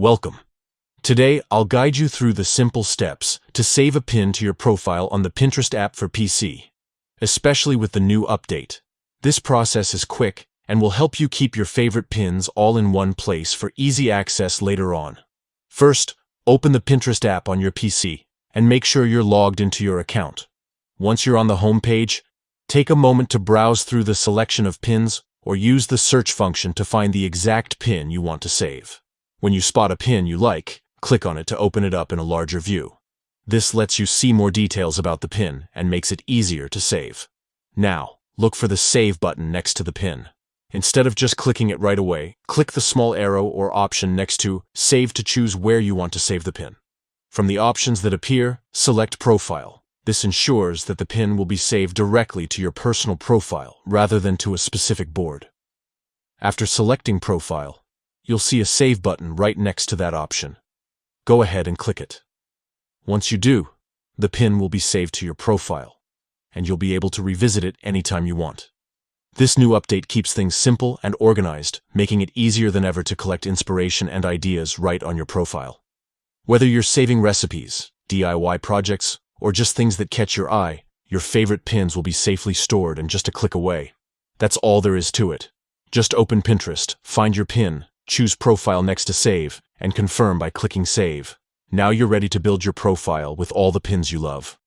Welcome. Today, I'll guide you through the simple steps to save a pin to your profile on the Pinterest app for PC, especially with the new update. This process is quick and will help you keep your favorite pins all in one place for easy access later on. First, open the Pinterest app on your PC and make sure you're logged into your account. Once you're on the home page, take a moment to browse through the selection of pins or use the search function to find the exact pin you want to save. When you spot a pin you like, click on it to open it up in a larger view. This lets you see more details about the pin and makes it easier to save. Now, look for the Save button next to the pin. Instead of just clicking it right away, click the small arrow or option next to Save to choose where you want to save the pin. From the options that appear, select Profile. This ensures that the pin will be saved directly to your personal profile rather than to a specific board. After selecting Profile, you'll see a Save button right next to that option. Go ahead and click it. Once you do, the pin will be saved to your profile, and you'll be able to revisit it anytime you want. This new update keeps things simple and organized, making it easier than ever to collect inspiration and ideas right on your profile. Whether you're saving recipes, DIY projects, or just things that catch your eye, your favorite pins will be safely stored and just a click away. That's all there is to it. Just open Pinterest, find your pin, choose Profile next to Save, and confirm by clicking Save. Now you're ready to build your profile with all the pins you love.